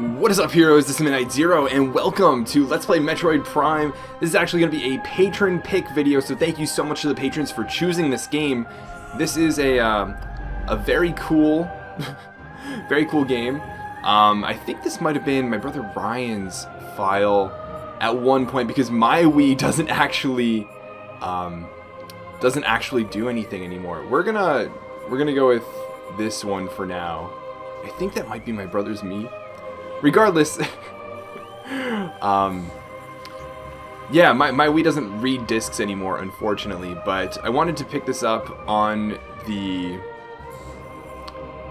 What is up, heroes? This is Midnight Zero, and welcome to Let's Play Metroid Prime. This is actually going to be a patron pick video, so thank you so much to the patrons for choosing this game. This is a very cool, very cool game. I think this might have been my brother Ryan's file at one point because my Wii doesn't actually do anything anymore. We're gonna go with this one for now. I think that might be my brother's Mii. Regardless, yeah, my Wii doesn't read discs anymore, unfortunately, but I wanted to pick this up on the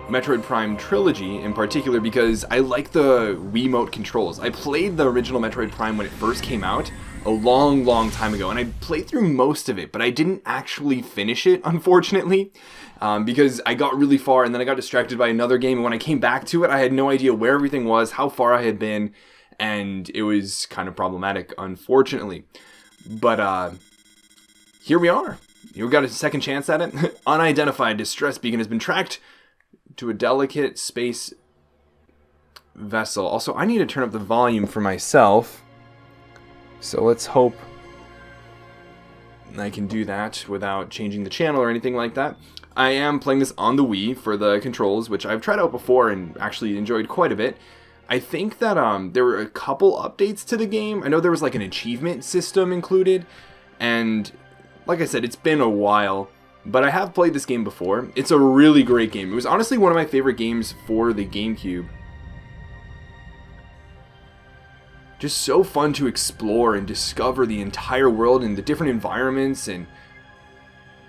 Metroid Prime trilogy in particular because I like the Wiimote controls. I played the original Metroid Prime when it first came out a long time ago, and I played through most of it, but I didn't actually finish it, unfortunately, because I got really far and then I got distracted by another game, and when I came back to it, I had no idea where everything was, how far I had been, and it was kind of problematic, unfortunately. But here we are. We got a second chance at it. Unidentified distress beacon has been tracked to a delicate space vessel. Also, I need to turn up the volume for myself. So let's hope I can do that without changing the channel or anything like that. I am playing this on the Wii for the controls, which I've tried out before and actually enjoyed quite a bit. I think that there were a couple updates to the game. I know there was like an achievement system included, and like I said, it's been a while, but I have played this game before. It's a really great game. It was honestly one of my favorite games for the GameCube. Just so fun to explore and discover the entire world and the different environments, and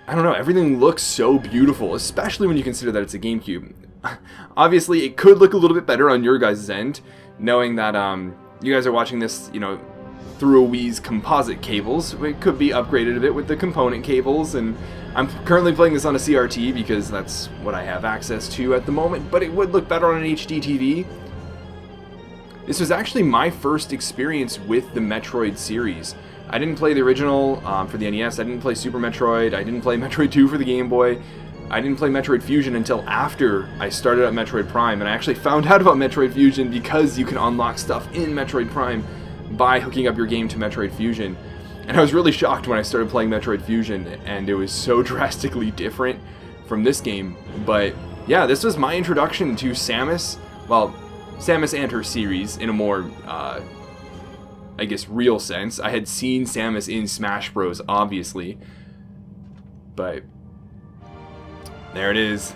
I don't know, everything looks so beautiful, especially when you consider that it's a GameCube. Obviously, it could look a little bit better on your guys' end, knowing that you guys are watching this, you know, through a Wii's composite cables. It could be upgraded a bit with the component cables, and I'm currently playing this on a CRT because that's what I have access to at the moment, but it would look better on an HD TV. This was actually my first experience with the Metroid series. I didn't play the original for the NES, I didn't play Super Metroid, I didn't play Metroid 2 for the Game Boy, I didn't play Metroid Fusion until after I started up Metroid Prime, and I actually found out about Metroid Fusion because you can unlock stuff in Metroid Prime by hooking up your game to Metroid Fusion. And I was really shocked when I started playing Metroid Fusion, and it was so drastically different from this game. But yeah, this was my introduction to Samus. Well, Samus and her series in a more, I guess, real sense. I had seen Samus in Smash Bros, obviously. But there it is.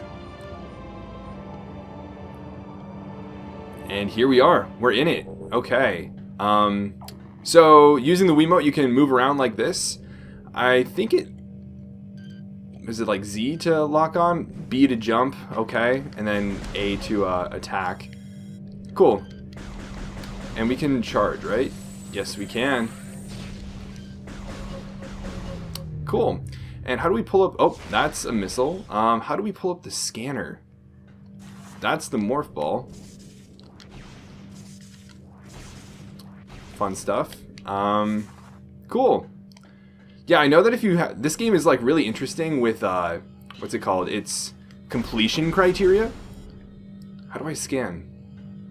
And here we are. We're in it. Okay. So using the Wiimote, you can move around like this. I think is it like Z to lock on, B to jump, okay, and then A to attack. Cool. And we can charge, right? Yes, we can. Cool. And how do we pull up? Oh, that's a missile. How do we pull up the scanner? That's the morph ball. Fun stuff. Cool. Yeah, I know that if you this game is like really interesting with what's it called? It's completion criteria. How do I scan?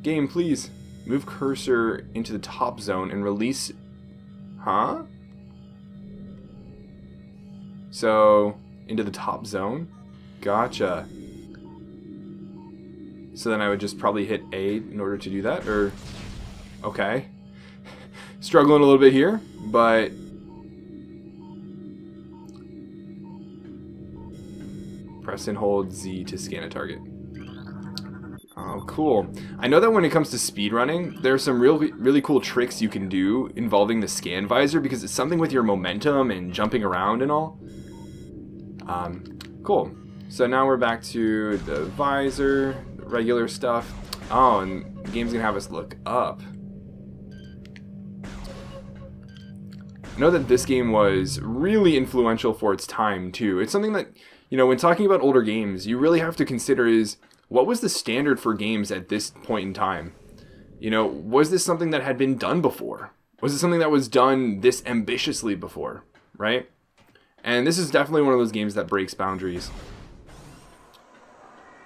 Game, please move cursor into the top zone and release. Huh? So into the top zone. Gotcha. So then I would just probably hit A in order to do that, or okay. Struggling a little bit here, but press and hold Z to scan a target. Oh, cool. I know that when it comes to speedrunning, there's some really cool tricks you can do involving the scan visor because it's something with your momentum and jumping around and all. Cool. So now we're back to the visor, the regular stuff. Oh, and the game's gonna have us look up. I know that this game was really influential for its time, too. It's something that, you know, when talking about older games, you really have to consider is, what was the standard for games at this point in time? You know, was this something that had been done before? Was it something that was done this ambitiously before, right? And this is definitely one of those games that breaks boundaries.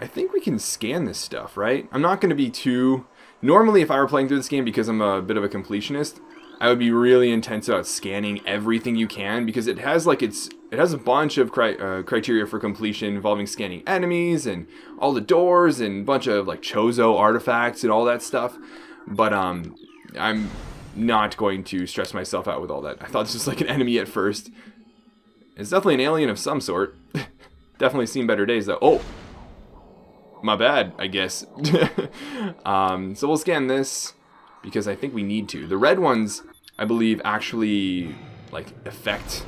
I think we can scan this stuff, right? I'm not going to be too Normally, if I were playing through this game, because I'm a bit of a completionist, I would be really intense about scanning everything you can, because it has like it has a bunch of criteria for completion involving scanning enemies and all the doors and a bunch of like Chozo artifacts and all that stuff. But I'm not going to stress myself out with all that. I thought this was like an enemy at first. It's definitely an alien of some sort. Definitely seen better days though. Oh, my bad, I guess. So we'll scan this because I think we need to. The red ones, I believe, actually like affect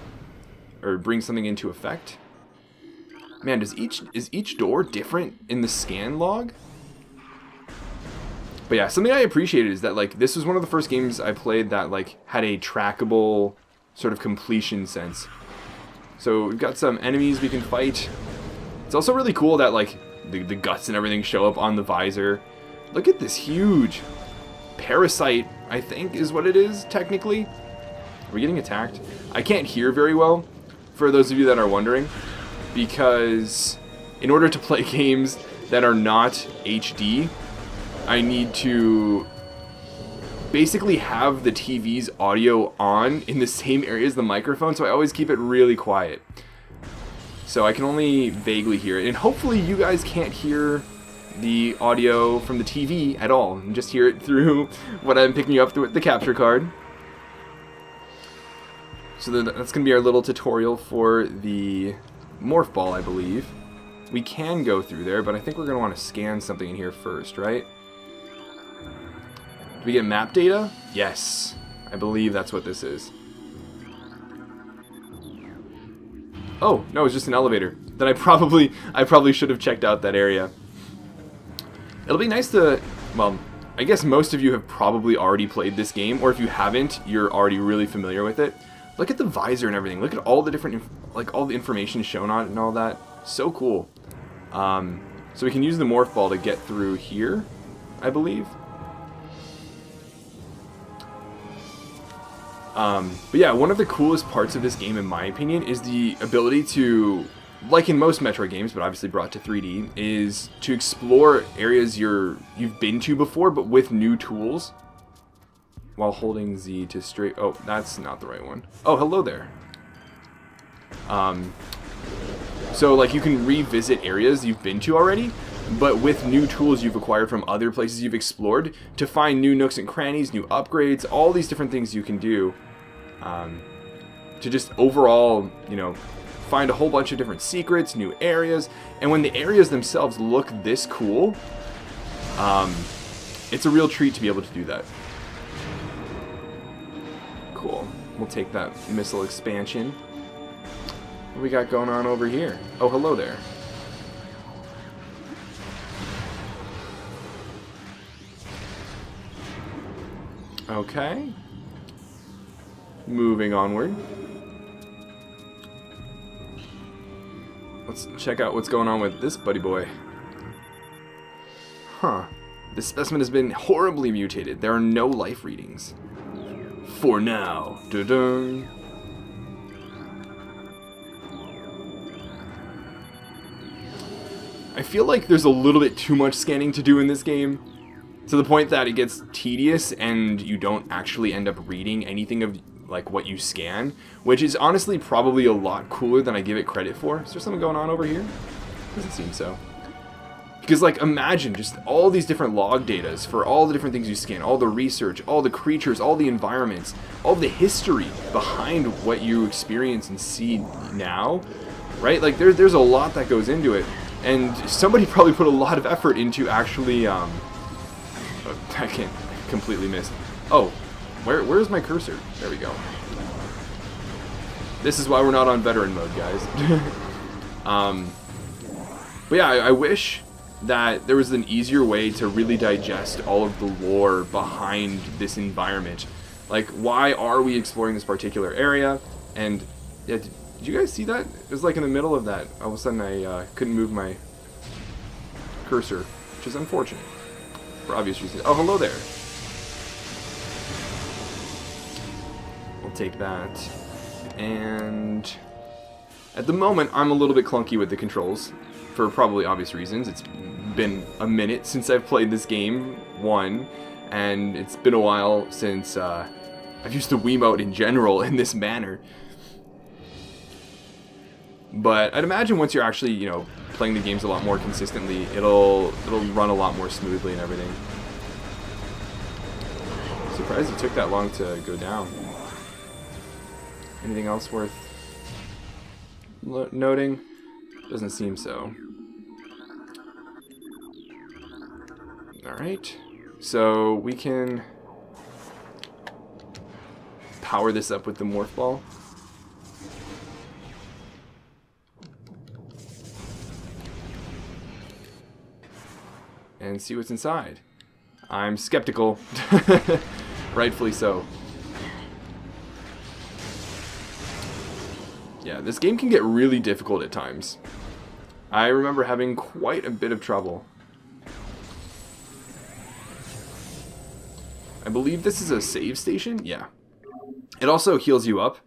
or bring something into effect. Man, is each door different in the scan log? But yeah, something I appreciated is that like this was one of the first games I played that like had a trackable sort of completion sense. So we've got some enemies we can fight. It's also really cool that like the guts and everything show up on the visor. Look at this huge parasite, I think is what it is technically. Are we getting attacked? I can't hear very well, for those of you that are wondering, because in order to play games that are not HD, I need to basically have the TV's audio on in the same area as the microphone, so I always keep it really quiet. So I can only vaguely hear it, and hopefully you guys can't hear the audio from the TV at all, and just hear it through what I'm picking up through the capture card. So that's going to be our little tutorial for the morph ball, I believe. We can go through there, but I think we're going to want to scan something in here first, right? Do we get map data? Yes. I believe that's what this is. Oh, no, it's just an elevator. Then I probably should have checked out that area. It'll be nice to, well, I guess most of you have probably already played this game, or if you haven't, you're already really familiar with it. Look at the visor and everything. Look at all the different, like all the information shown on it and all that. So cool. So we can use the morph ball to get through here, I believe. But yeah, one of the coolest parts of this game, in my opinion, is the ability to, like in most Metroid games, but obviously brought to 3D, is to explore areas you've been to before, but with new tools. While holding Z to straight... Oh, that's not the right one. Oh, hello there. So, like, you can revisit areas you've been to already, but with new tools you've acquired from other places you've explored to find new nooks and crannies, new upgrades, all these different things you can do to just overall, you know, find a whole bunch of different secrets, new areas, and when the areas themselves look this cool, it's a real treat to be able to do that. Cool. We'll take that missile expansion. What we got going on over here? Oh, hello there. Okay. Moving onward. Let's check out what's going on with this buddy boy. Huh. This specimen has been horribly mutated. There are no life readings. For now. Dun-dun. I feel like there's a little bit too much scanning to do in this game, to the point that it gets tedious and you don't actually end up reading anything of like what you scan, which is honestly probably a lot cooler than I give it credit for. Is there something going on over here? Doesn't seem so. Because, like, imagine just all these different log datas for all the different things you scan, all the research, all the creatures, all the environments, all the history behind what you experience and see now, right? Like, there's a lot that goes into it, and somebody probably put a lot of effort into actually, I can't completely miss. Oh, where's my cursor? There we go. This is why we're not on veteran mode, guys. But yeah, I wish that there was an easier way to really digest all of the lore behind this environment. Like, why are we exploring this particular area? And yeah, did you guys see that? It was like in the middle of that. All of a sudden I couldn't move my cursor, which is unfortunate for obvious reasons. Oh, hello there. We'll take that. And at the moment, I'm a little bit clunky with the controls for probably obvious reasons. It's been a minute since I've played this game, one, and it's been a while since I've used the Wiimote in general in this manner. But I'd imagine once you're actually, you know, playing the games a lot more consistently, it'll run a lot more smoothly and everything. Surprised it took that long to go down. Anything else worth noting? Doesn't seem so. Alright, so we can power this up with the morph ball. And see what's inside. I'm skeptical. Rightfully so. Yeah, this game can get really difficult at times. I remember having quite a bit of trouble. I believe this is a save station? Yeah. It also heals you up,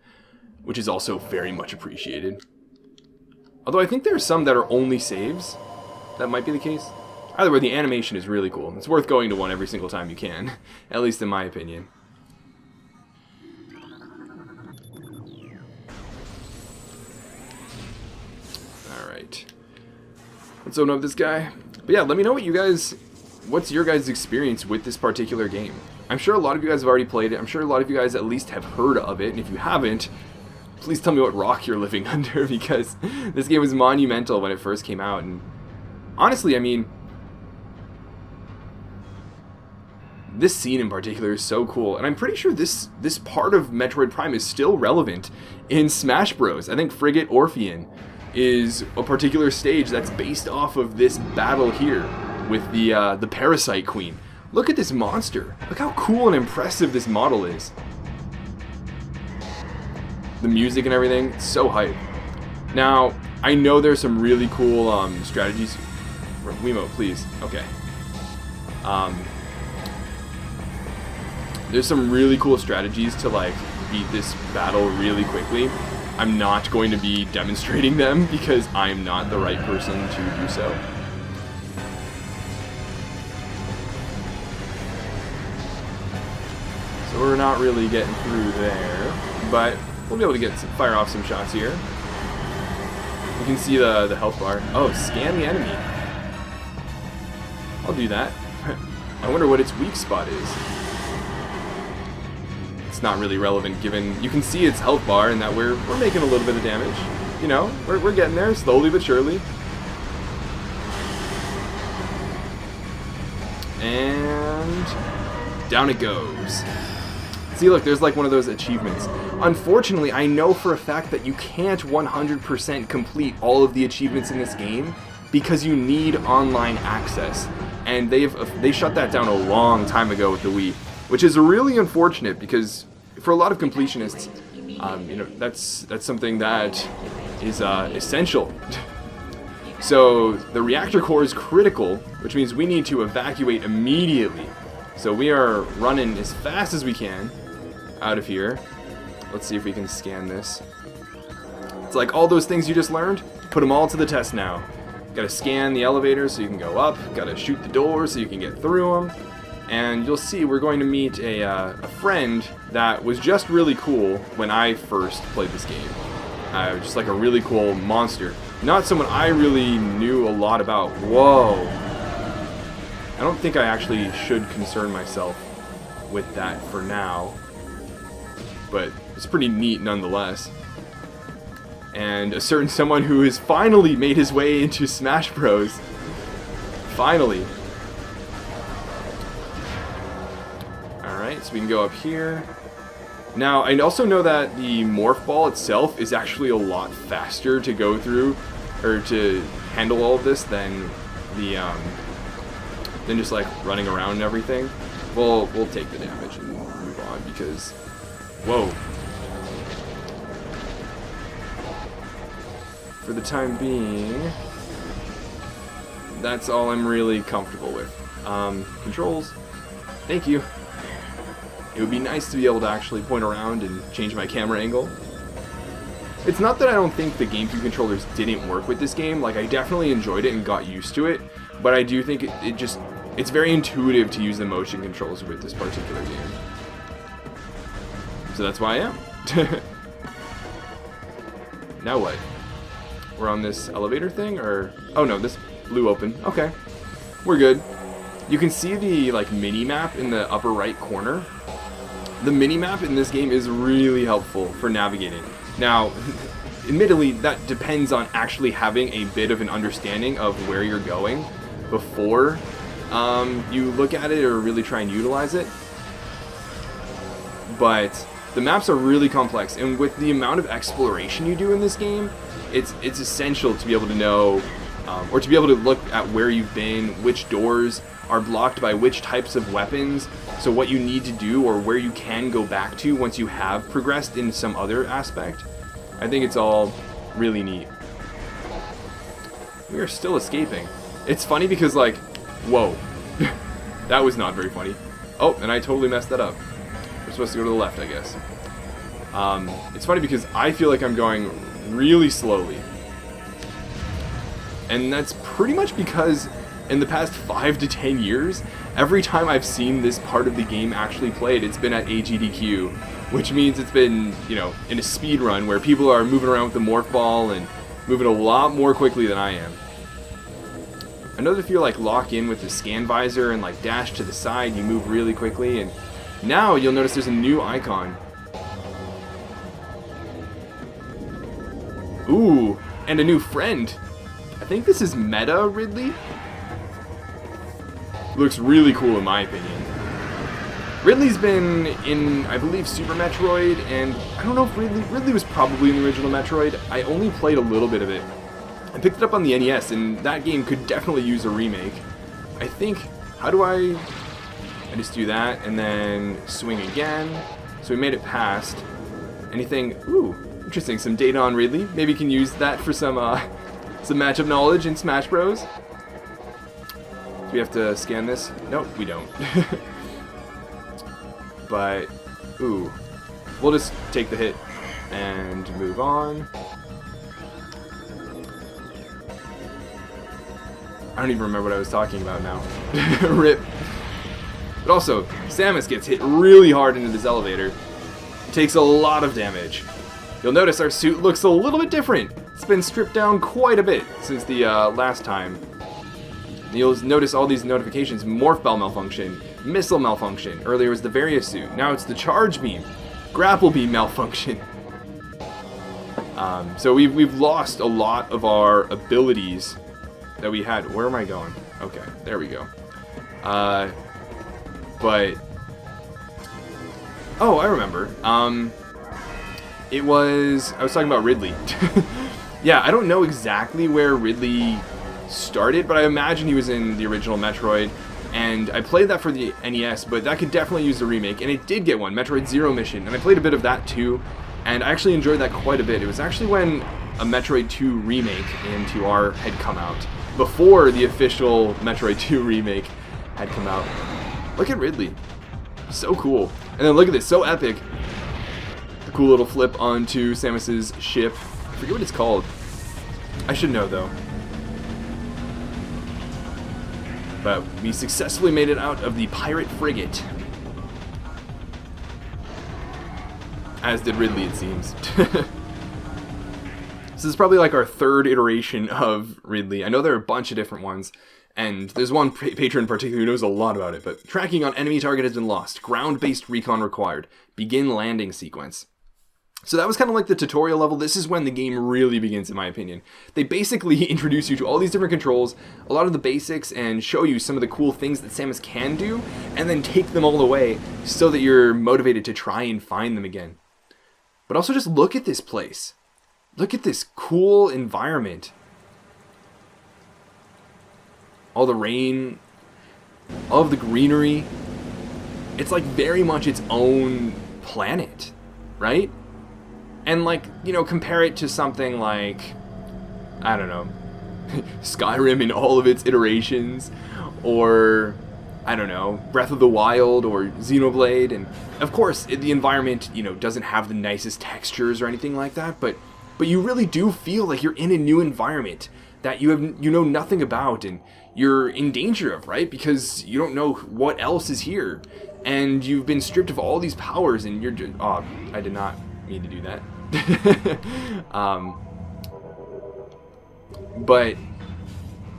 which is also very much appreciated. Although I think there are some that are only saves. That might be the case. Either way, the animation is really cool. It's worth going to one every single time you can. At least in my opinion. Alright. Let's open up this guy. But yeah, let me know what's your guys' experience with this particular game. I'm sure a lot of you guys have already played it. I'm sure a lot of you guys at least have heard of it. And if you haven't, please tell me what rock you're living under, because this game was monumental when it first came out. And honestly, I mean, this scene in particular is so cool, and I'm pretty sure this part of Metroid Prime is still relevant in Smash Bros. I think Frigate Orpheon is a particular stage that's based off of this battle here with the Parasite Queen. Look at this monster. Look how cool and impressive this model is. The music and everything, it's so hype. Now, I know there's some really cool strategies. Wiimote, please. Okay. There's some really cool strategies to like beat this battle really quickly. I'm not going to be demonstrating them because I'm not the right person to do so. So we're not really getting through there, but we'll be able to fire off some shots here. You can see the health bar. Oh, scan the enemy. I'll do that. I wonder what its weak spot is. It's not really relevant given you can see its health bar and that we're making a little bit of damage. You know, we're getting there slowly but surely. And down it goes. See, look, there's like one of those achievements. Unfortunately, I know for a fact that you can't 100% complete all of the achievements in this game because you need online access. And they shut that down a long time ago with the Wii, which is really unfortunate because for a lot of completionists, you know, that's something that is essential. So the reactor core is critical, which means we need to evacuate immediately. So we are running as fast as we can out of here. Let's see if we can scan this. It's like all those things you just learned, put them all to the test now. Gotta scan the elevators so you can go up, gotta shoot the doors so you can get through them. And you'll see we're going to meet a friend that was just really cool when I first played this game. Just like a really cool monster. Not someone I really knew a lot about. Whoa. I don't think I actually should concern myself with that for now. But it's pretty neat nonetheless. And a certain someone who has finally made his way into Smash Bros. Finally. Alright, so we can go up here. Now, I also know that the morph ball itself is actually a lot faster to go through, or to handle all of this than just like running around and everything. We'll take the damage and move on because, whoa. For the time being, that's all I'm really comfortable with. Controls, thank you. It would be nice to be able to actually point around and change my camera angle. It's not that I don't think the GameCube controllers didn't work with this game. Like, I definitely enjoyed it and got used to it. but I do think it's very intuitive to use the motion controls with this particular game. So that's why I am. Now what? We're on this elevator thing, or... Oh no, this blew open. Okay. We're good. You can see the, like, mini-map in the upper right corner. The mini-map in this game is really helpful for navigating. Now, admittedly, that depends on actually having a bit of an understanding of where you're going before you look at it or really try and utilize it. But the maps are really complex, and with the amount of exploration you do in this game, it's essential to be able to know, or to be able to look at where you've been, which doors are blocked by which types of weapons, so what you need to do or where you can go back to once you have progressed in some other aspect. I think it's all really neat. We are still escaping. It's funny because, like, whoa. That was not very funny. Oh, and I totally messed that up. We're supposed to go to the left, I guess. It's funny because I feel like I'm going really slowly. And that's pretty much because in the past 5 to 10 years, every time I've seen this part of the game actually played, it's been at AGDQ, which means it's been, you know, in a speed run where people are moving around with the morph ball and moving a lot more quickly than I am. I know that if you like lock in with the scan visor and like dash to the side, you move really quickly, and now you'll notice there's a new icon. Ooh, and a new friend. I think this is Meta Ridley. Looks really cool in my opinion. Ridley's been in, I believe, Super Metroid, and I don't know if Ridley was probably in the original Metroid. I only played a little bit of it. I picked it up on the NES, and that game could definitely use a remake. I think, how do I just do that, and then swing again. So we made it past. Anything, ooh, interesting, some data on Ridley. Maybe you can use that for some matchup knowledge in Smash Bros. Do we have to scan this? Nope, we don't. But, ooh, we'll just take the hit and move on. I don't even remember what I was talking about now. RIP. But also, Samus gets hit really hard into this elevator. It takes a lot of damage. You'll notice our suit looks a little bit different. It's been stripped down quite a bit since the last time. You'll notice all these notifications: morph bell malfunction, missile malfunction. Earlier was the Various suit. Now it's the charge beam, grapple beam malfunction. So we've lost a lot of our abilities that we had. Where am I going? Okay, there we go. But oh, I remember. I was talking about Ridley. Yeah, I don't know exactly where Ridley started, but I imagine he was in the original Metroid, and I played that for the NES, but that could definitely use a remake, and it did get one, Metroid Zero Mission, and I played a bit of that too, and I actually enjoyed that quite a bit. It was actually when a Metroid 2 remake into R had come out, before the official Metroid 2 remake had come out. Look at Ridley. So cool. And then look at this, so epic. The cool little flip onto Samus's ship. I forget what it's called. I should know though. But we successfully made it out of the pirate frigate. As did Ridley, it seems. This is probably like our third iteration of Ridley. I know there are a bunch of different ones, and there's one patron in particular who knows a lot about it, but tracking on enemy target has been lost. Ground-based recon required. Begin landing sequence. So that was kind of like the tutorial level. This is when the game really begins, in my opinion. They basically introduce you to all these different controls, a lot of the basics, and show you some of the cool things that Samus can do, and then take them all away so that you're motivated to try and find them again. But also just look at this place. Look at this cool environment. All the rain, all of the greenery. It's like very much its own planet, right? And like, you know, compare it to something like, I don't know, Skyrim in all of its iterations, or, I don't know, Breath of the Wild or Xenoblade. And of course, the environment, you know, doesn't have the nicest textures or anything like that, but you really do feel like you're in a new environment. that you know nothing about and you're in danger of, right? Because you don't know what else is here, and you've been stripped of all these powers, and you're just, oh, I did not mean to do that. But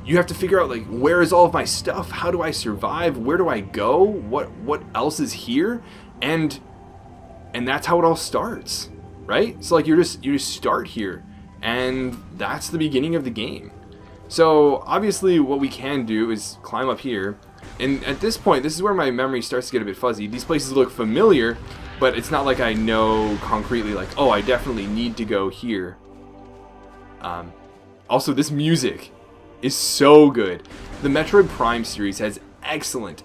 you have to figure out, like, where is all of my stuff? How do I survive? Where do I go? What else is here? And that's how it all starts, right? So like you just start here, and that's the beginning of the game. So obviously what we can do is climb up here, and at this point, this is where my memory starts to get a bit fuzzy. These places look familiar, but it's not like I know concretely, like, oh, I definitely need to go here. Also, this music is so good. The Metroid Prime series has excellent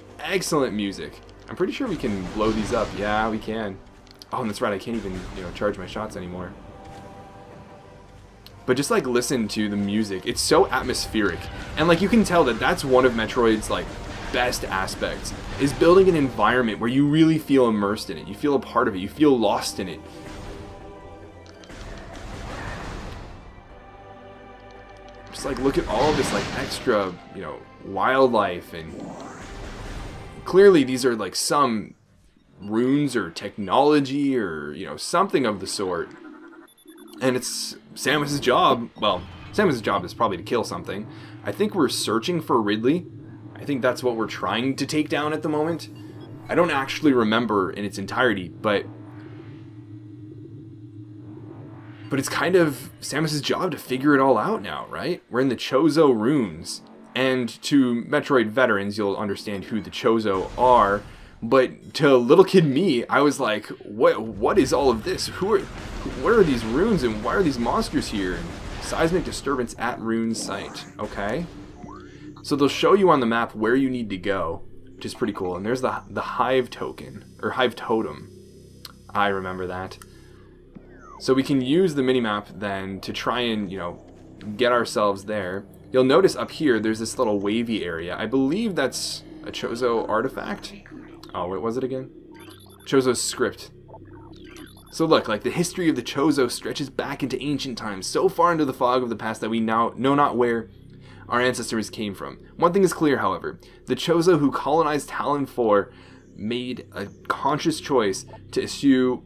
music. I'm pretty sure we can blow these up. Yeah, we can. Oh, and that's right, I can't even, charge my shots anymore. But just, like, listen to the music. It's so atmospheric. And, like, you can tell that that's one of Metroid's, like, best aspects, is building an environment where you really feel immersed in it. You feel a part of it. You feel lost in it. Just, like, look at all of this, like, extra, wildlife, and clearly these are, like, some runes or technology or, something of the sort. And it's Samus's job. Well, Samus's job is probably to kill something. I think we're searching for Ridley. I think that's what we're trying to take down at the moment. I don't actually remember in its entirety, but it's kind of Samus's job to figure it all out now, right? We're in the Chozo runes. And to Metroid veterans, you'll understand who the Chozo are. But to little kid me, I was like, what is all of this? What are these runes, and why are these monsters here? Seismic disturbance at rune site. Okay. So they'll show you on the map where you need to go, which is pretty cool. And there's the hive token, or hive totem. I remember that. So we can use the minimap then to try and, get ourselves there. You'll notice up here there's this little wavy area. I believe that's a Chozo artifact. Oh, what was it again? Chozo's script. So look, like, the history of the Chozo stretches back into ancient times, so far into the fog of the past that we now know not where our ancestors came from. One thing is clear, however. The Chozo who colonized Tallon 4 made a conscious choice to eschew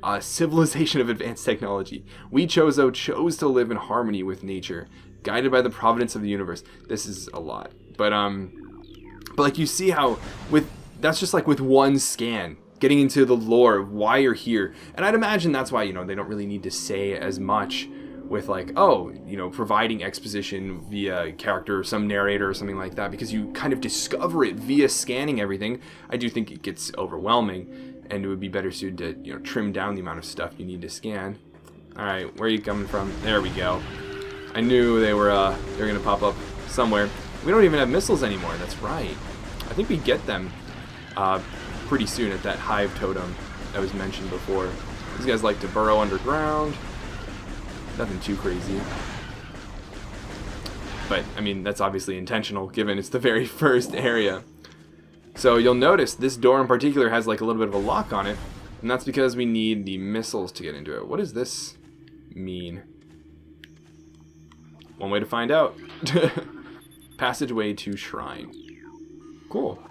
a civilization of advanced technology. We Chozo chose to live in harmony with nature, guided by the providence of the universe. This is a lot. But like, you see how that's just like with one scan, getting into the lore of why you're here. And I'd imagine that's why, they don't really need to say as much with, like, oh, providing exposition via character or some narrator or something like that, because you kind of discover it via scanning everything. I do think it gets overwhelming, and it would be better suited to, trim down the amount of stuff you need to scan. Alright, where are you coming from? There we go. I knew they were going to pop up somewhere. We don't even have missiles anymore, that's right. I think we get them pretty soon at that hive totem that was mentioned before. These guys like to burrow underground. Nothing too crazy. But, I mean, that's obviously intentional, given it's the very first area. So you'll notice this door in particular has, like, a little bit of a lock on it, and that's because we need the missiles to get into it. What does this mean? One way to find out. Passageway to shrine. Cool.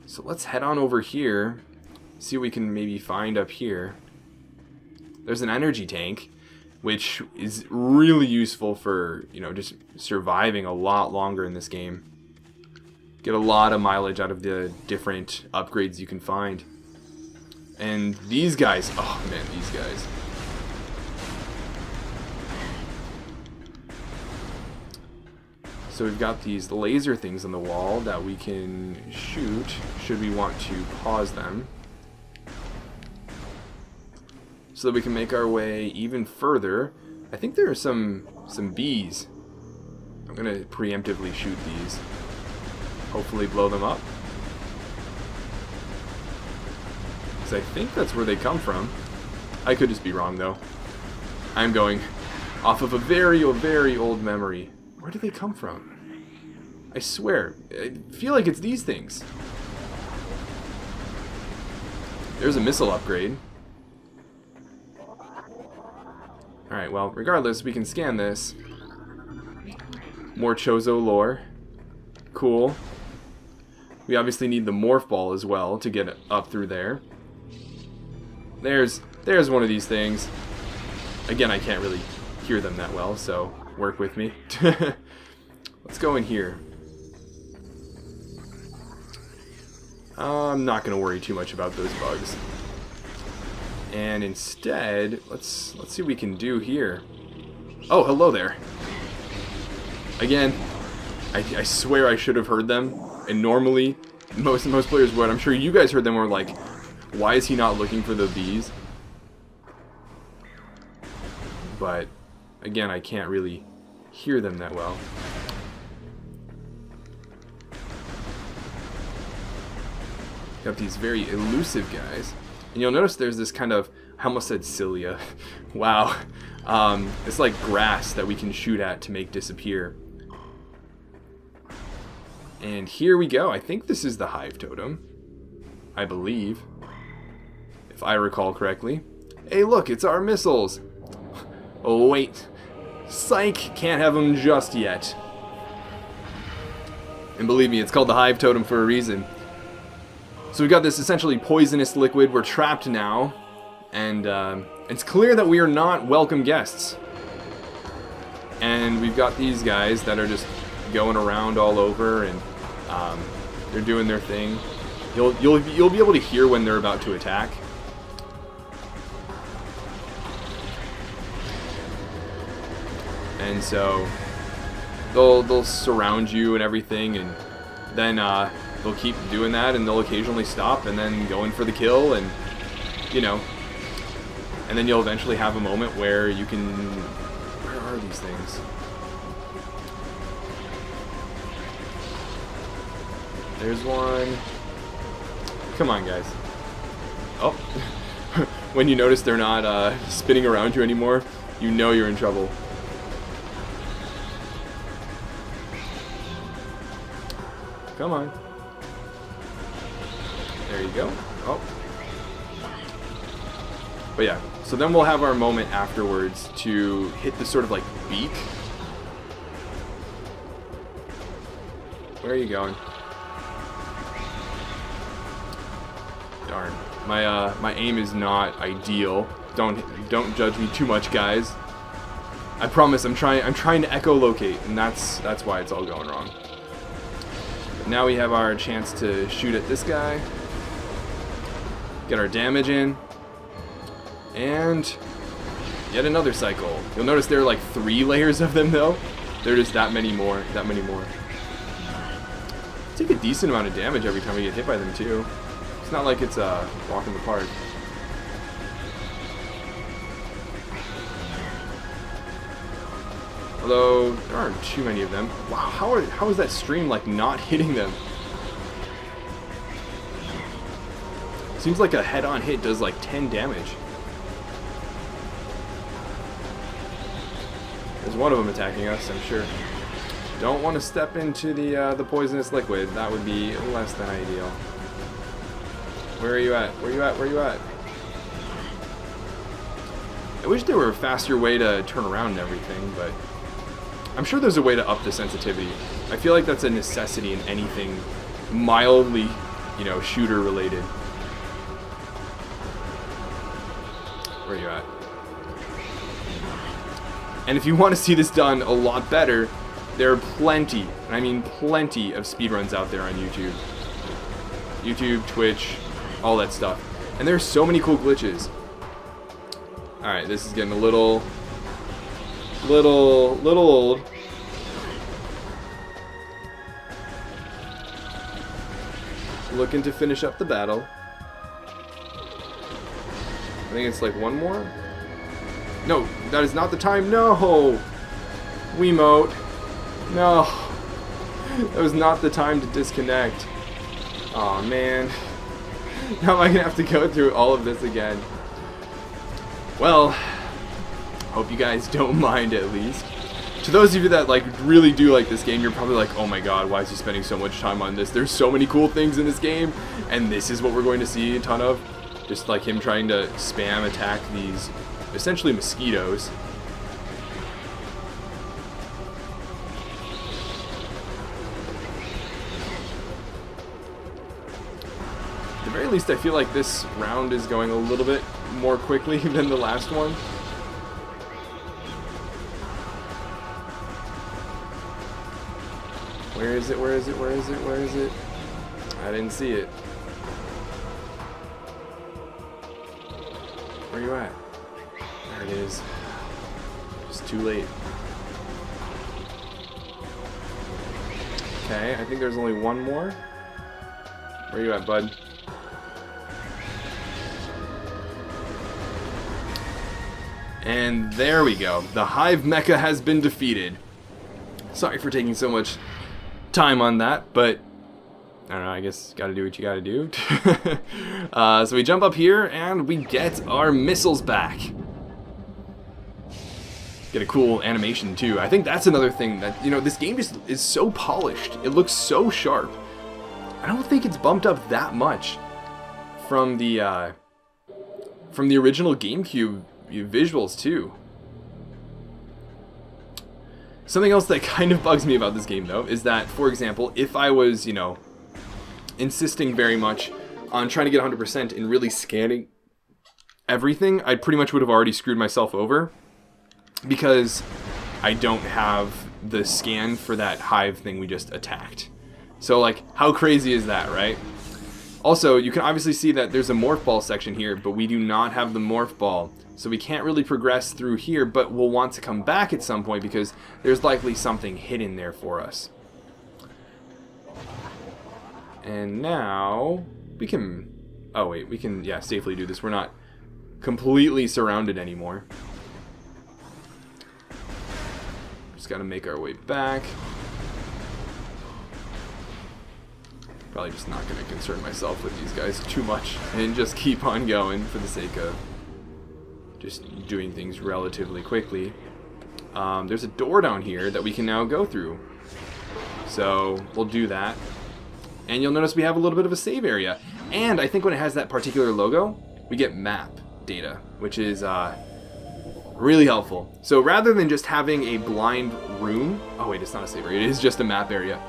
So let's head on over here, see what we can maybe find up here. There's an energy tank, which is really useful for, just surviving a lot longer in this game. Get a lot of mileage out of the different upgrades you can find. And these guys, oh man, these guys. So we've got these laser things on the wall that we can shoot should we want to pause them, so that we can make our way even further. I think there are some bees. I'm gonna preemptively shoot these. Hopefully blow them up. Because I think that's where they come from. I could just be wrong though. I'm going off of a very, very old memory. Where do they come from? I swear, I feel like it's these things. There's a missile upgrade. Alright, well, regardless, we can scan this. More Chozo lore. Cool. We obviously need the Morph Ball as well to get up through there. There's one of these things. Again, I can't really hear them that well, so work with me. Let's go in here. I'm not going to worry too much about those bugs. And instead, let's see what we can do here. Oh, hello there. Again, I swear I should have heard them. And normally, most players would. I'm sure you guys heard them were like, why is he not looking for the bees? But, again, I can't really hear them that well. Got these very elusive guys. And you'll notice there's this kind of, I almost said cilia. Wow. It's like grass that we can shoot at to make disappear. And here we go. I think this is the Hive Totem. I believe. If I recall correctly. Hey, look, it's our missiles. Oh, wait. Psych, can't have them just yet. And believe me, it's called the Hive Totem for a reason. So we've got this essentially poisonous liquid. We're trapped now. And it's clear that we are not welcome guests. And we've got these guys that are just going around all over, and they're doing their thing. You'll be able to hear when they're about to attack. And so they'll surround you and everything, and then they'll keep doing that, and they'll occasionally stop and then go in for the kill, and you know, and then you'll eventually have a moment where you can. Where are these things? There's one. Come on, guys. Oh. When you notice they're not spinning around you anymore, you know you're in trouble. Come on. There you go. Oh. But yeah, so then we'll have our moment afterwards to hit the sort of like beak. Where are you going? Darn. My aim is not ideal. Don't judge me too much, guys. I promise I'm trying to echolocate, and that's why it's all going wrong. But now we have our chance to shoot at this guy. Get our damage in. And yet another cycle. You'll notice there are like 3 layers of them though. There are just that many more. Take a decent amount of damage every time we get hit by them too. It's not like it's a walk in the park. Although there aren't too many of them. Wow, how is that stream like not hitting them? Seems like a head-on hit does like 10 damage. There's one of them attacking us, I'm sure. Don't want to step into the poisonous liquid. That would be less than ideal. Where are you at? Where you at? Where you at? I wish there were a faster way to turn around and everything, but I'm sure there's a way to up the sensitivity. I feel like that's a necessity in anything mildly, you know, shooter related. Where are you at? And if you want to see this done a lot better, there are plenty, and I mean plenty, of speedruns out there on YouTube. YouTube, Twitch, all that stuff. And there's so many cool glitches. Alright, this is getting a little old. Looking to finish up the battle. I think it's like one more. No, that is not the time. No! Wiimote. No. That was not the time to disconnect. Aw, man. Now am I gonna have to go through all of this again? Well, hope you guys don't mind at least. To those of you that like really do like this game, you're probably like, oh my god, why is he spending so much time on this? There's so many cool things in this game, and this is what we're going to see a ton of. Just like him trying to spam attack these essentially mosquitoes. least I feel like this round is going a little bit more quickly than the last one. Where is it? Where is it? Where is it? Where is it? I didn't see it. Where are you at? There it is. Just too late. Okay, I think there's only one more. Where are you at, bud? And there we go. The Hive Mecha has been defeated. Sorry for taking so much time on that, but I don't know, I guess gotta do what you gotta do. So we jump up here and we get our missiles back. Get a cool animation too. I think that's another thing that, you know, this game just is so polished. It looks so sharp. I don't think it's bumped up that much from the original GameCube visuals too. Something else that kind of bugs me about this game though is that, for example, if I was, you know, insisting very much on trying to get 100% and really scanning everything, I pretty much would have already screwed myself over because I don't have the scan for that hive thing we just attacked. So like, how crazy is that, right? Also, you can obviously see that there's a morph ball section here, but we do not have the morph ball. So we can't really progress through here, but we'll want to come back at some point because there's likely something hidden there for us. And now we can, oh wait, we can, yeah, safely do this. We're not completely surrounded anymore. Just gotta make our way back. Probably just not gonna concern myself with these guys too much and just keep on going for the sake of just doing things relatively quickly. There's a door down here that we can now go through. So we'll do that. And you'll notice we have a little bit of a save area. And I think when it has that particular logo, we get map data, which is really helpful. So rather than just having a blind room, oh wait, it's not a save area, it is just a map area.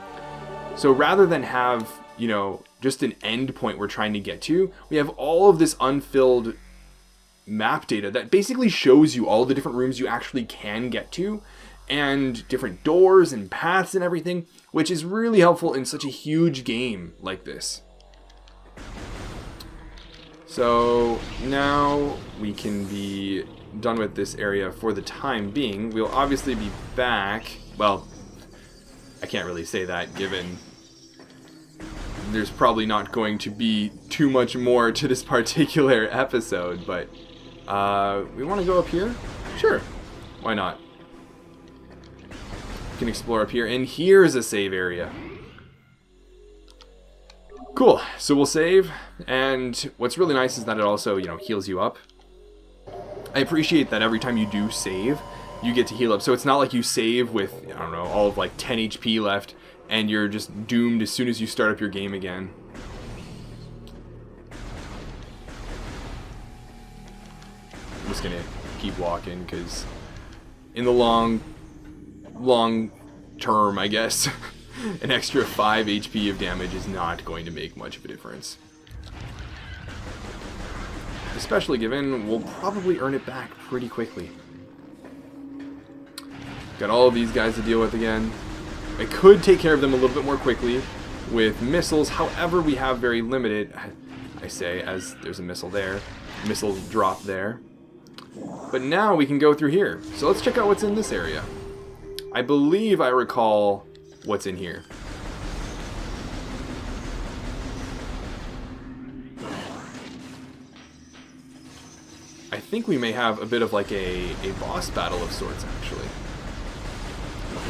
So rather than have, you know, just an end point we're trying to get to, we have all of this unfilled map data that basically shows you all the different rooms you actually can get to and different doors and paths and everything, which is really helpful in such a huge game like this. So now we can be done with this area for the time being. We'll obviously be back. Well, I can't really say that given there's probably not going to be too much more to this particular episode, but we want to go up here? Sure, why not? We can explore up here, and here's a save area. Cool, so we'll save, and what's really nice is that it also, you know, heals you up. I appreciate that every time you do save, you get to heal up, so it's not like you save with, I don't know, all of like 10 HP left, and you're just doomed as soon as you start up your game again. I'm just gonna keep walking, because in the long term, I guess, an extra 5 HP of damage is not going to make much of a difference. Especially given we'll probably earn it back pretty quickly. Got all of these guys to deal with again. I could take care of them a little bit more quickly with missiles, however we have very limited, I say, as there's a missile there, missile drop there. But now we can go through here. So let's check out what's in this area. I believe I recall what's in here. I think we may have a bit of like a boss battle of sorts, actually.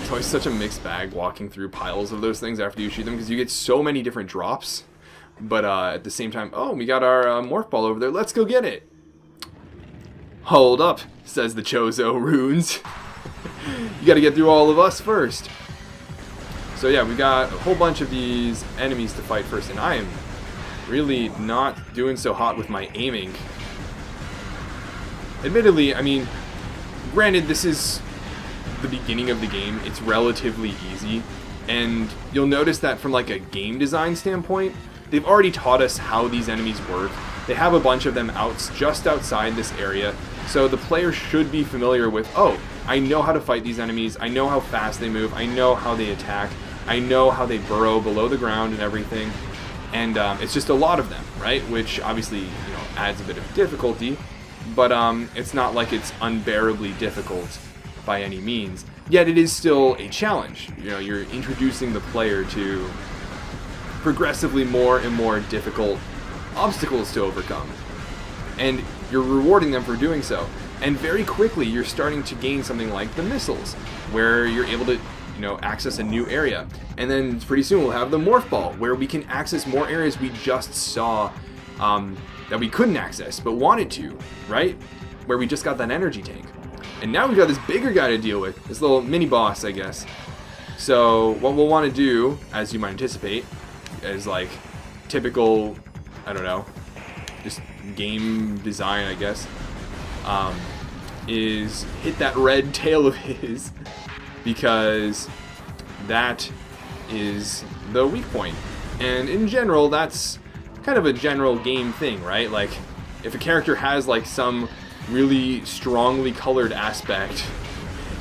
It's always such a mixed bag walking through piles of those things after you shoot them, because you get so many different drops. But at the same time, oh, we got our morph ball over there. Let's go get it. Hold up, says the Chozo runes. You gotta get through all of us first. So yeah, we got a whole bunch of these enemies to fight first, and I am really not doing so hot with my aiming. Admittedly, I mean, granted, this is the beginning of the game. It's relatively easy, and you'll notice that from like a game design standpoint, they've already taught us how these enemies work. They have a bunch of them just outside this area, so the player should be familiar with, oh, I know how to fight these enemies, I know how fast they move, I know how they attack, I know how they burrow below the ground and everything. And it's just a lot of them, right? Which obviously, adds a bit of difficulty, but it's not like it's unbearably difficult by any means. Yet it is still a challenge. You're introducing the player to progressively more and more difficult obstacles to overcome, and you're rewarding them for doing so. And very quickly, you're starting to gain something like the missiles, where you're able to access a new area. And then pretty soon we'll have the Morph Ball, where we can access more areas we just saw that we couldn't access, but wanted to, right? Where we just got that energy tank. And now we've got this bigger guy to deal with, this little mini-boss, I guess. So what we'll want to do, as you might anticipate, is like typical, I don't know, just game design, I guess, is hit that red tail of his, because that is the weak point. And in general, that's kind of a general game thing, right? Like, if a character has like some really strongly colored aspect,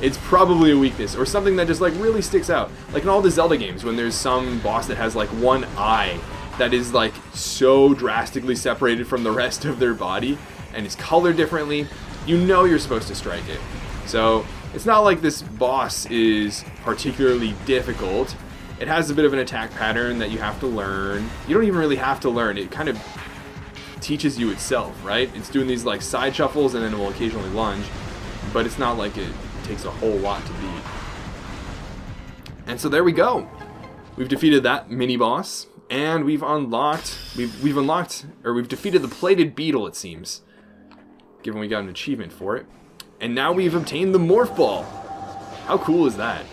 it's probably a weakness, or something that just like really sticks out. Like in all the Zelda games, when there's some boss that has like one eye that is like so drastically separated from the rest of their body and is colored differently, you're supposed to strike it. So it's not like this boss is particularly difficult. It has a bit of an attack pattern that you have to learn. You don't even really have to learn. It kind of teaches you itself, right? It's doing these like side shuffles and then it will occasionally lunge, but it's not like it takes a whole lot to beat. And so there we go. We've defeated that mini boss, and we've defeated the plated beetle, it seems, given we got an achievement for it. And now we've obtained the Morph Ball. How cool is that?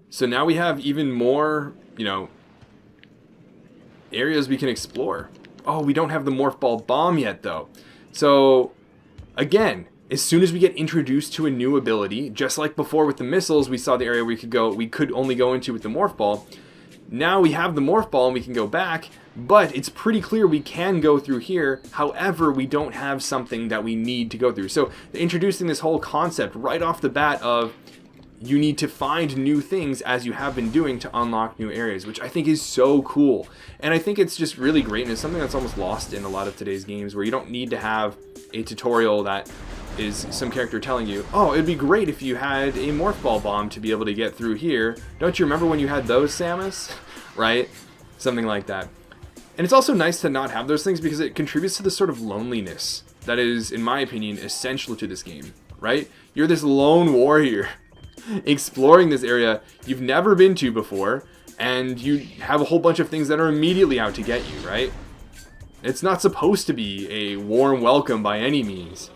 So now we have even more, areas we can explore. Oh, we don't have the Morph Ball bomb yet, though. So, again, as soon as we get introduced to a new ability, just like before with the missiles, we saw the area we could only go into with the Morph Ball. Now we have the Morph Ball and we can go back, but it's pretty clear we can go through here. However, we don't have something that we need to go through. So they're introducing this whole concept right off the bat of you need to find new things as you have been doing to unlock new areas, which I think is so cool. And I think it's just really great, and it's something that's almost lost in a lot of today's games, where you don't need to have a tutorial that is some character telling you, oh, it'd be great if you had a Morph Ball bomb to be able to get through here. Don't you remember when you had those, Samus? Right? Something like that. And it's also nice to not have those things, because it contributes to the sort of loneliness that is, in my opinion, essential to this game, right? You're this lone warrior exploring this area you've never been to before, and you have a whole bunch of things that are immediately out to get you, right? It's not supposed to be a warm welcome by any means.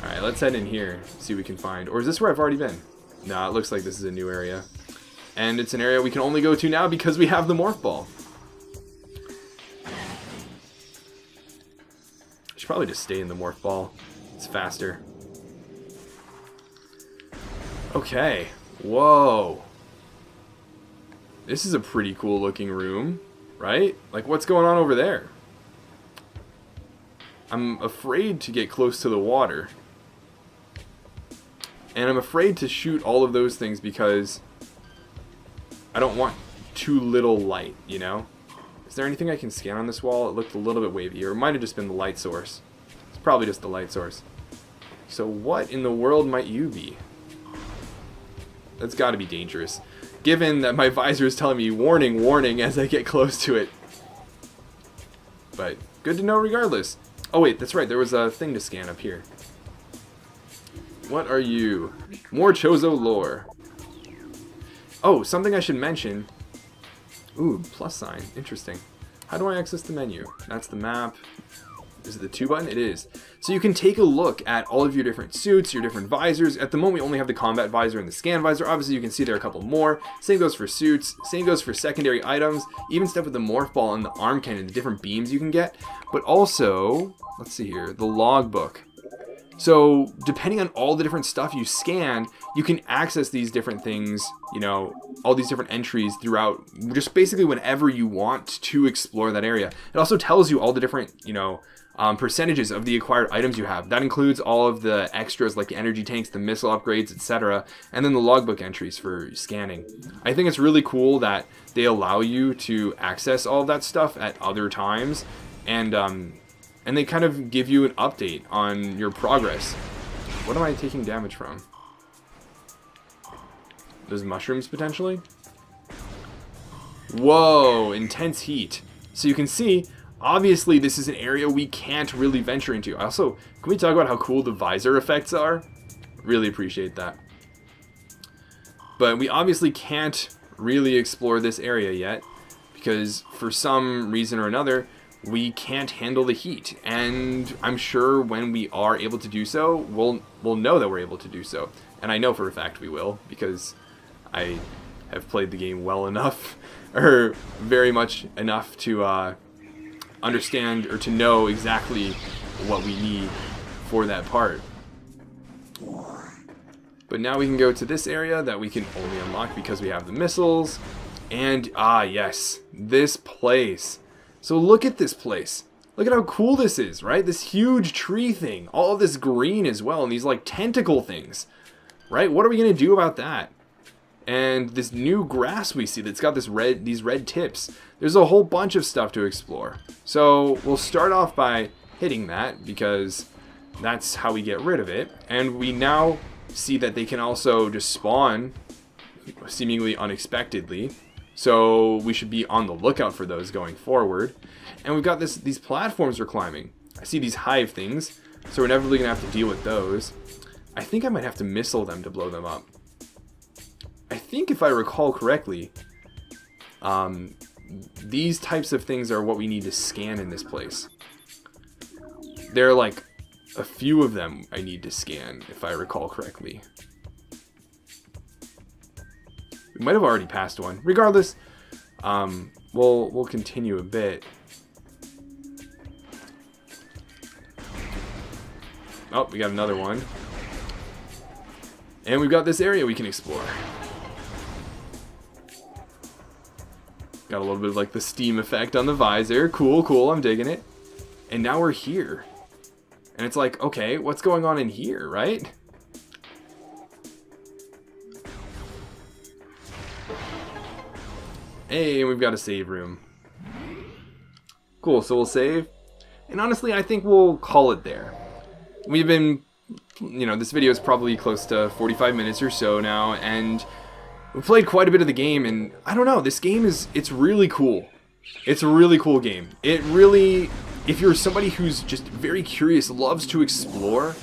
Alright, let's head in here, see what we can find. Or is this where I've already been? No, it looks like this is a new area. And it's an area we can only go to now because we have the Morph Ball. I should probably just stay in the Morph Ball. It's faster. Okay. Whoa. This is a pretty cool looking room, right? Like, what's going on over there? I'm afraid to get close to the water. And I'm afraid to shoot all of those things because I don't want too little light, you know? Is there anything I can scan on this wall? It looked a little bit wavy, or it might have just been the light source. It's probably just the light source. So what in the world might you be? That's got to be dangerous, given that my visor is telling me warning, warning as I get close to it. But good to know regardless. Oh wait, that's right, there was a thing to scan up here. What are you? More Chozo lore. Oh, something I should mention. Ooh, plus sign. Interesting. How do I access the menu? That's the map. Is it the 2 button? It is. So you can take a look at all of your different suits, your different visors. At the moment, we only have the combat visor and the scan visor. Obviously, you can see there are a couple more. Same goes for suits. Same goes for secondary items. Even stuff with the morph ball and the arm cannon, the different beams you can get. But also, let's see here, the logbook. So depending on all the different stuff you scan, you can access these different things, you know, all these different entries throughout just basically whenever you want to explore that area. It also tells you all the different, you know, percentages of the acquired items you have. That includes all of the extras like the energy tanks, the missile upgrades, etc. And then the logbook entries for scanning. I think it's really cool that they allow you to access all of that stuff at other times. And they kind of give you an update on your progress. What am I taking damage from? Those mushrooms, potentially? Whoa, intense heat. So you can see, obviously, this is an area we can't really venture into. Also, can we talk about how cool the visor effects are? Really appreciate that. But we obviously can't really explore this area yet, because for some reason or another, we can't handle the heat, and I'm sure when we are able to do so, we'll know that we're able to do so. And I know for a fact we will, because I have played the game well enough, or very much enough to understand or to know exactly what we need for that part. But now we can go to this area that we can only unlock because we have the missiles. And yes, this place. So look at this place. Look at how cool this is, right? This huge tree thing. All of this green as well, and these like tentacle things, right? What are we gonna do about that? And this new grass we see that's got these red tips. There's a whole bunch of stuff to explore. So we'll start off by hitting that because that's how we get rid of it. And we now see that they can also just spawn seemingly unexpectedly. So we should be on the lookout for those going forward. And we've got these platforms we're climbing. I see these hive things, so we're never really going to have to deal with those. I think I might have to missile them to blow them up. I think if I recall correctly, these types of things are what we need to scan in this place. There are like a few of them I need to scan, if I recall correctly. We might have already passed one. Regardless, we'll continue a bit. Oh, we got another one. And we've got this area we can explore. Got a little bit of like the steam effect on the visor. Cool, I'm digging it. And now we're here. And it's like, okay, what's going on in here, right? Hey, and we've got a save room. Cool, so we'll save. And honestly, I think we'll call it there. We've been, you know, this video is probably close to 45 minutes or so now, and we've played quite a bit of the game, and I don't know, this game it's really cool. It's a really cool game. It really, if you're somebody who's just very curious, loves to explore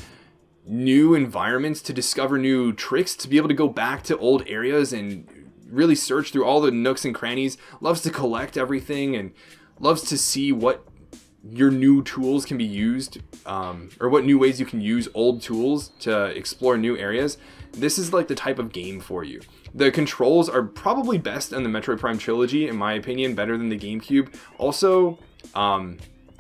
new environments, to discover new tricks, to be able to go back to old areas and really search through all the nooks and crannies, loves to collect everything, and loves to see what your new tools can be used, or what new ways you can use old tools to explore new areas. This is like the type of game for you. The controls are probably best in the Metroid Prime trilogy, in my opinion, better than the GameCube. Also,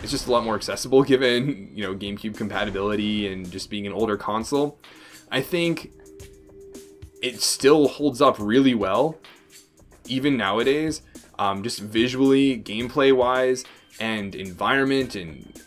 it's just a lot more accessible given, you know, GameCube compatibility and just being an older console. I think it still holds up really well, even nowadays, just visually, gameplay-wise, and environment, and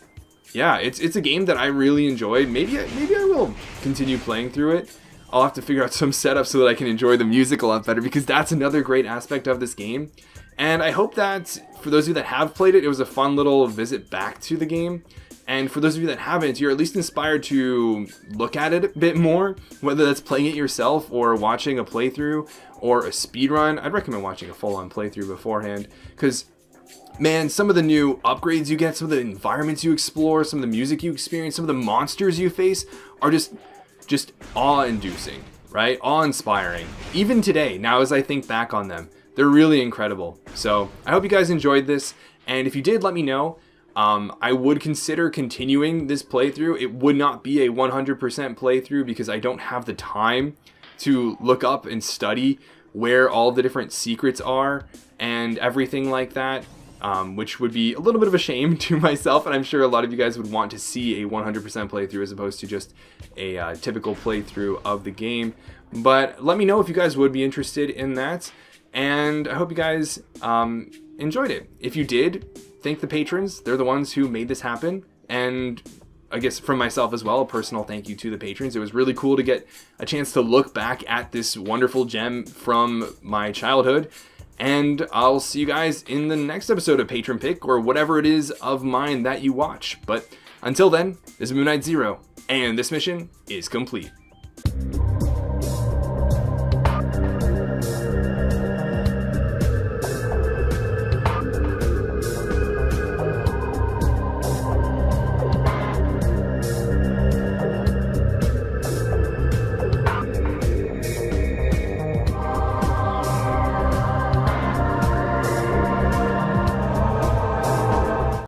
yeah, it's a game that I really enjoyed. Maybe I will continue playing through it. I'll have to figure out some setup so that I can enjoy the music a lot better, because that's another great aspect of this game. And I hope that for those of you that have played it, it was a fun little visit back to the game. And for those of you that haven't, you're at least inspired to look at it a bit more, whether that's playing it yourself or watching a playthrough or a speedrun. I'd recommend watching a full-on playthrough beforehand, because, man, some of the new upgrades you get, some of the environments you explore, some of the music you experience, some of the monsters you face are just awe-inducing, right? Awe-inspiring. Even today, now as I think back on them, they're really incredible. So I hope you guys enjoyed this, and if you did, let me know. I would consider continuing this playthrough. It would not be a 100% playthrough because I don't have the time to look up and study where all the different secrets are and everything like that, which would be a little bit of a shame to myself, and I'm sure a lot of you guys would want to see a 100% playthrough as opposed to just a typical playthrough of the game. But let me know if you guys would be interested in that, and I hope you guys enjoyed it. If you did, thank the patrons. They're the ones who made this happen, and I guess from myself as well, a personal thank you to the patrons. It was really cool to get a chance to look back at this wonderful gem from my childhood. And I'll see you guys in the next episode of Patron Pick, or whatever it is of mine that you watch. But until then, this is Moon Knight Zero, and this mission is complete.